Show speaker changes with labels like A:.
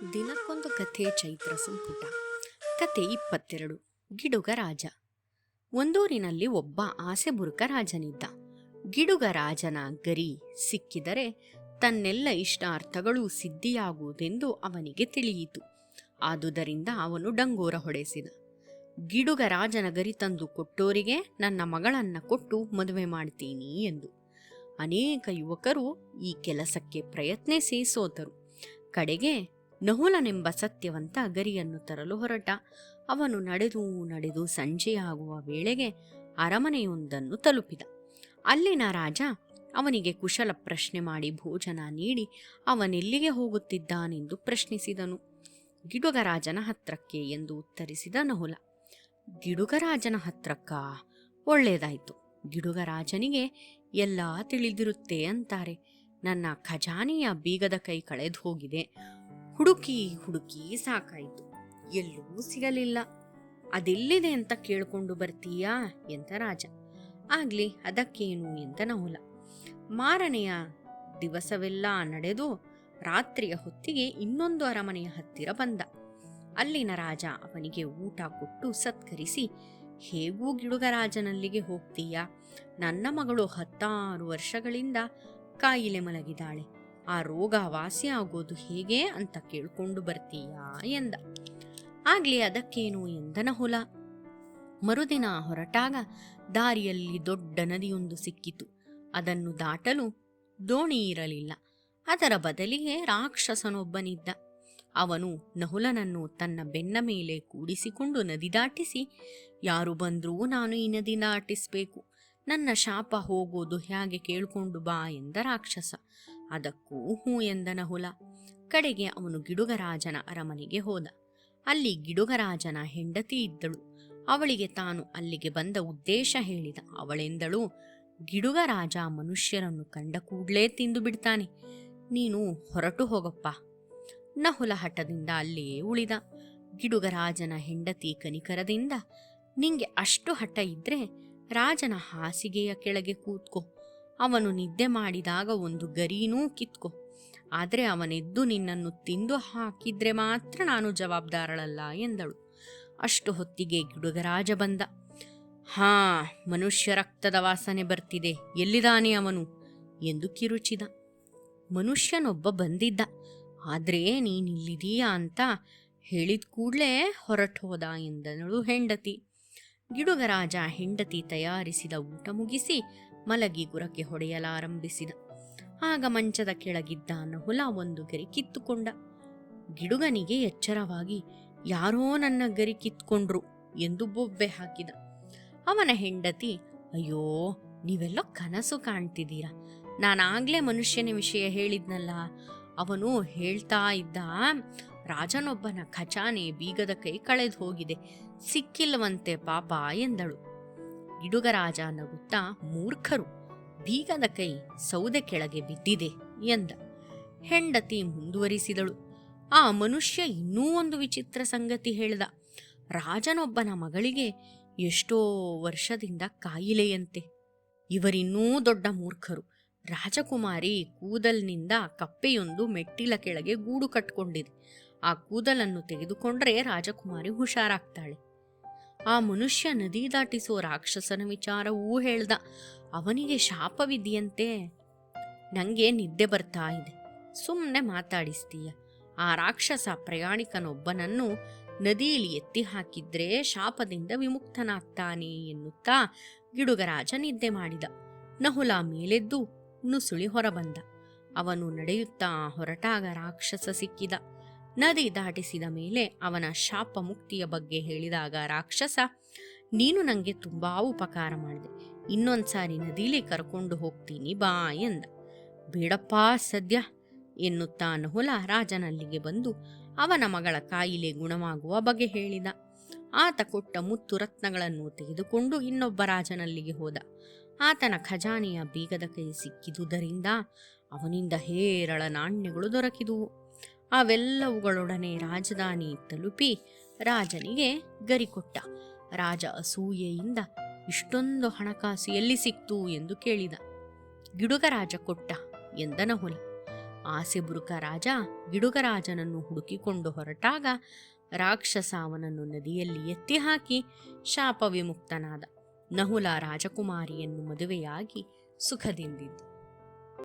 A: ದಿನಕ್ಕೊಂದು ಕಥೆ ಚೈತ್ರ ಸಂಪುಟ. ಕಥೆ 22. ಗಿಡುಗ ರಾಜ. ಒಂದೂರಿನಲ್ಲಿ ಒಬ್ಬ ಆಸೆಬುರುಕ ರಾಜನಿದ್ದ. ಗಿಡುಗ ರಾಜನ ಗರಿ ಸಿಕ್ಕಿದರೆ ತನ್ನೆಲ್ಲ ಇಷ್ಟಾರ್ಥಗಳೂ ಸಿದ್ಧಿಯಾಗುವುದೆಂದು ಅವನಿಗೆ ತಿಳಿಯಿತು. ಆದುದರಿಂದ ಅವನು ಡಂಗೂರ ಹೊಡೆಸಿದ. ಗಿಡುಗ ರಾಜನ ಗರಿ ತಂದು ಕೊಟ್ಟೋರಿಗೆ ನನ್ನ ಮಗಳನ್ನ ಕೊಟ್ಟು ಮದುವೆ ಮಾಡ್ತೀನಿ ಎಂದು. ಅನೇಕ ಯುವಕರು ಈ ಕೆಲಸಕ್ಕೆ ಪ್ರಯತ್ನಿಸಿ ಸೋತರು. ಕಡೆಗೆ ನಹುಲನೆಂಬ ಸತ್ಯವಂತ ಗರಿಯನ್ನು ತರಲು ಹೊರಟ. ಅವನು ನಡೆದು ಸಂಜೆಯಾಗುವ ವೇಳೆಗೆ ಅರಮನೆಯೊಂದನ್ನು ತಲುಪಿದ. ಅಲ್ಲಿನ ರಾಜ ಅವನಿಗೆ ಕುಶಲ ಪ್ರಶ್ನೆ ಮಾಡಿ ಭೋಜನ ನೀಡಿ ಅವನೆಲ್ಲಿಗೆ ಹೋಗುತ್ತಿದ್ದಾನೆಂದು ಪ್ರಶ್ನಿಸಿದನು. ಗಿಡುಗರಾಜನ ಹತ್ರಕ್ಕೆ ಎಂದು ಉತ್ತರಿಸಿದ ನಹುಲ. ಗಿಡುಗರಾಜನ ಹತ್ರಕ್ಕ? ಒಳ್ಳೆಯದಾಯ್ತು. ಗಿಡುಗರಾಜನಿಗೆ ಎಲ್ಲ ತಿಳಿದಿರುತ್ತೆ ಅಂತಾರೆ. ನನ್ನ ಖಜಾನೆಯ ಬೀಗದ ಕೈ ಕಳೆದು ಹೋಗಿದೆ. ಹುಡುಕಿ ಸಾಕಾಯಿತು, ಎಲ್ಲೂ ಸಿಗಲಿಲ್ಲ. ಅದೆಲ್ಲಿದೆ ಅಂತ ಕೇಳ್ಕೊಂಡು ಬರ್ತೀಯಾ ಎಂತ ರಾಜ. ಆಗ್ಲಿ, ಅದಕ್ಕೇನು ಎಂತ ನಹುಲ. ಮಾರನೆಯ ದಿವಸವೆಲ್ಲ ನಡೆದು ರಾತ್ರಿಯ ಹೊತ್ತಿಗೆ ಇನ್ನೊಂದು ಅರಮನೆಯ ಹತ್ತಿರ ಬಂದ. ಅಲ್ಲಿನ ರಾಜ ಅವನಿಗೆ ಊಟ ಕೊಟ್ಟು ಸತ್ಕರಿಸಿ, ಹೇಗೂ ಗಿಡುಗರಾಜನಲ್ಲಿಗೆ ಹೋಗ್ತೀಯಾ? ನನ್ನ ಮಗಳು 16 ವರ್ಷಗಳಿಂದ ಕಾಯಿಲೆ ಮಲಗಿದಾಳೆ. ಆ ರೋಗ ವಾಸಿ ಆಗೋದು ಹೇಗೆ ಅಂತ ಕೇಳ್ಕೊಂಡು ಬರ್ತೀಯಾ ಎಂದ. ಆಗ್ಲಿ, ಅದಕ್ಕೇನು ಎಂದ ನಹುಲ. ಮರುದಿನ ಹೊರಟಾಗ ದಾರಿಯಲ್ಲಿ ದೊಡ್ಡ ನದಿಯೊಂದು ಸಿಕ್ಕಿತು. ಅದನ್ನು ದಾಟಲು ದೋಣಿ ಇರಲಿಲ್ಲ. ಅದರ ಬದಲಿಗೆ ರಾಕ್ಷಸನೊಬ್ಬನಿದ್ದ. ಅವನು ನಹುಲನನ್ನು ತನ್ನ ಬೆನ್ನ ಮೇಲೆ ಕೂಡಿಸಿಕೊಂಡು ನದಿ ದಾಟಿಸಿ, ಯಾರು ಬಂದ್ರೂ ನಾನು ಈ ನದಿ ದಾಟಿಸ್ಬೇಕು, ನನ್ನ ಶಾಪ ಹೋಗೋದು ಹೇಗೆ ಕೇಳ್ಕೊಂಡು ಬಾ ಎಂದ ರಾಕ್ಷಸ. ಅದಕ್ಕೂ ಹೂ ಎಂದ ನಹುಲ. ಕಡೆಗೆ ಅವನು ಗಿಡುಗರಾಜನ ಅರಮನೆಗೆ ಹೋದ. ಅಲ್ಲಿ ಗಿಡುಗರಾಜನ ಹೆಂಡತಿ ಇದ್ದಳು. ಅವಳಿಗೆ ತಾನು ಅಲ್ಲಿಗೆ ಬಂದ ಉದ್ದೇಶ ಹೇಳಿದ. ಅವಳೆಂದಳು, ಗಿಡುಗರಾಜ ಮನುಷ್ಯರನ್ನು ಕಂಡ ಕೂಡ್ಲೇ ತಿಂದು ಬಿಡ್ತಾನೆ, ನೀನು ಹೊರಟು ಹೋಗಪ್ಪ. ನಹುಲ ಹಠದಿಂದ ಅಲ್ಲಿಯೇ ಉಳಿದ. ಗಿಡುಗರಾಜನ ಹೆಂಡತಿ ಕನಿಕರದಿಂದ, ನಿಂಗೆ ಅಷ್ಟು ಹಠ ಇದ್ರೆ ರಾಜನ ಹಾಸಿಗೆಯ ಕೆಳಗೆ ಕೂತ್ಕೋ, ಅವನು ನಿದ್ದೆ ಮಾಡಿದಾಗ ಒಂದು ಗರೀನೂ ಕಿತ್ಕೋ. ಆದ್ರೆ ಅವನೆದ್ದು ನಿನ್ನನ್ನು ತಿಂದು ಹಾಕಿದ್ರೆ ಮಾತ್ರ ನಾನು ಜವಾಬ್ದಾರಳಲ್ಲ ಎಂದಳು. ಅಷ್ಟು ಹೊತ್ತಿಗೆ ಗಿಡುಗರಾಜ ಬಂದ. ಹಾ, ಮನುಷ್ಯ ರಕ್ತದ ವಾಸನೆ ಬರ್ತಿದೆ, ಎಲ್ಲಿದಾನೆ ಅವನು ಎಂದು ಕಿರುಚಿದ. ಮನುಷ್ಯನೊಬ್ಬ ಬಂದಿದ್ದ, ಆದ್ರೆ ನೀನಿಲ್ಲಿದೀಯಾ ಅಂತ ಹೇಳಿದ ಕೂಡ್ಲೇ ಹೊರಟು ಹೋದ ಎಂದಳು ಹೆಂಡತಿ. ಗಿಡುಗರಾಜ ಹೆಂಡತಿ ತಯಾರಿಸಿದ ಊಟ ಮುಗಿಸಿ ಮಲಗಿ ಗುರಕೆ ಹೊಡೆಯಲಾರಂಭಿಸಿದ. ಆಗ ಮಂಚದ ಕೆಳಗಿದ್ದ ನಹುಲ ಒಂದು ಗರಿ ಕಿತ್ತುಕೊಂಡ. ಗಿಡುಗನಿಗೆ ಎಚ್ಚರವಾಗಿ, ಯಾರೋ ನನ್ನ ಗರಿ ಕಿತ್ಕೊಂಡ್ರು ಎಂದು ಬೊಬ್ಬೆ ಹಾಕಿದ. ಅವನ ಹೆಂಡತಿ, ಅಯ್ಯೋ, ನೀವೆಲ್ಲ ಕನಸು ಕಾಣ್ತಿದ್ದೀರಾ, ನಾನಾಗ್ಲೇ ಮನುಷ್ಯನ ವಿಷಯ ಹೇಳಿದ್ನಲ್ಲ. ಅವನು ಹೇಳ್ತಾ ಇದ್ದ, ರಾಜನೊಬ್ಬನ ಖಜಾನೆ ಬೀಗದ ಕೈ ಕಳೆದು ಹೋಗಿದೆ, ಸಿಕ್ಕಿಲ್ಲವಂತೆ ಪಾಪ ಎಂದಳು. ಗಿಡುಗರಾಜ ನಗುತ್ತಾ, ಮೂರ್ಖರು, ಬೀಗದ ಕೈ ಸೌದೆ ಕೆಳಗೆ ಬಿದ್ದಿದೆ ಎಂದ. ಹೆಂಡತಿ ಮುಂದುವರಿಸಿದಳು, ಆ ಮನುಷ್ಯ ಇನ್ನೂ ಒಂದು ವಿಚಿತ್ರ ಸಂಗತಿ ಹೇಳ್ದ. ರಾಜನೊಬ್ಬನ ಮಗಳಿಗೆ ಎಷ್ಟೋ ವರ್ಷದಿಂದ ಕಾಯಿಲೆಯಂತೆ. ಇವರಿನ್ನೂ ದೊಡ್ಡ ಮೂರ್ಖರು. ರಾಜಕುಮಾರಿ ಕೂದಲಿನಿಂದ ಕಪ್ಪೆಯೊಂದು ಮೆಟ್ಟಿಲ ಕೆಳಗೆ ಗೂಡು ಕಟ್ಕೊಂಡಿದೆ. ಆ ಕೂದಲನ್ನು ತೆಗೆದುಕೊಂಡ್ರೆ ರಾಜಕುಮಾರಿ ಹುಷಾರಾಗ್ತಾಳೆ. ಆ ಮನುಷ್ಯ ನದಿ ದಾಟಿಸೋ ರಾಕ್ಷಸನ ವಿಚಾರವೂ ಹೇಳ್ದ. ಅವನಿಗೆ ಶಾಪವಿದೆಯಂತೆ. ನಂಗೆ ನಿದ್ದೆ ಬರ್ತಾ ಇದೆ, ಸುಮ್ಮನೆ ಮಾತಾಡಿಸ್ತೀಯ. ಆ ರಾಕ್ಷಸ ಪ್ರಯಾಣಿಕನೊಬ್ಬನನ್ನು ನದಿಯಲ್ಲಿ ಎತ್ತಿ ಹಾಕಿದ್ರೆ ಶಾಪದಿಂದ ವಿಮುಕ್ತನಾಗ್ತಾನೆ ಎನ್ನುತ್ತಾ ಗಿಡುಗರಾಜ ನಿದ್ದೆ ಮಾಡಿದ. ನಹುಲ ಮೇಲೆದ್ದು ನುಸುಳಿ ಹೊರಬಂದ. ಅವನು ನಡೆಯುತ್ತಾ ಹೊರಟಾಗ ರಾಕ್ಷಸ ಸಿಕ್ಕಿದ. ನದಿ ದಾಟಿಸಿದ ಮೇಲೆ ಅವನ ಶಾಪ ಮುಕ್ತಿಯ ಬಗ್ಗೆ ಹೇಳಿದಾಗ ರಾಕ್ಷಸ, ನೀನು ನನಗೆ ತುಂಬಾ ಉಪಕಾರ ಮಾಡಿದೆ, ಇನ್ನೊಂದ್ಸಾರಿ ನದಿಲಿ ಕರ್ಕೊಂಡು ಹೋಗ್ತೀನಿ ಬಾ ಎಂದ. ಬೇಡಪ್ಪ ಸದ್ಯ ಎನ್ನುತ್ತಾ ನಹುಲ ರಾಜನಲ್ಲಿಗೆ ಬಂದು ಅವನ ಮಗಳ ಕಾಯಿಲೆ ಗುಣವಾಗುವ ಬಗೆ ಹೇಳಿದ. ಆತ ಕೊಟ್ಟ ಮುತ್ತು ರತ್ನಗಳನ್ನು ತೆಗೆದುಕೊಂಡು ಇನ್ನೊಬ್ಬ ರಾಜನಲ್ಲಿಗೆ ಹೋದ. ಆತನ ಖಜಾನೆಯ ಬೀಗದ ಕೈ ಸಿಕ್ಕಿದುದರಿಂದ ಅವನಿಂದ ಹೇರಳ ನಾಣ್ಯಗಳು ದೊರಕಿದುವು. ಅವೆಲ್ಲವುಗಳೊಡನೆ ರಾಜಧಾನಿ ತಲುಪಿ ರಾಜನಿಗೆ ಗರಿ ಕೊಟ್ಟ. ರಾಜ ಅಸೂಯೆಯಿಂದ, ಇಷ್ಟೊಂದು ಹಣಕಾಸು ಎಲ್ಲಿ ಸಿಕ್ತು ಎಂದು ಕೇಳಿದ. ಗಿಡುಗರಾಜ ಕೊಟ್ಟ ಎಂದ ನಹುಲ. ಆಸೆಬುರುಕ ರಾಜ ಗಿಡುಗರಾಜನನ್ನು ಹುಡುಕಿಕೊಂಡು ಹೊರಟಾಗ ರಾಕ್ಷಸ ಅವನನ್ನು ನದಿಯಲ್ಲಿ ಎತ್ತಿ ಹಾಕಿ ಶಾಪ ವಿಮುಕ್ತನಾದ. ನಹುಲ ರಾಜಕುಮಾರಿಯನ್ನು ಮದುವೆಯಾಗಿ ಸುಖದಿಂದಿದ್ದ.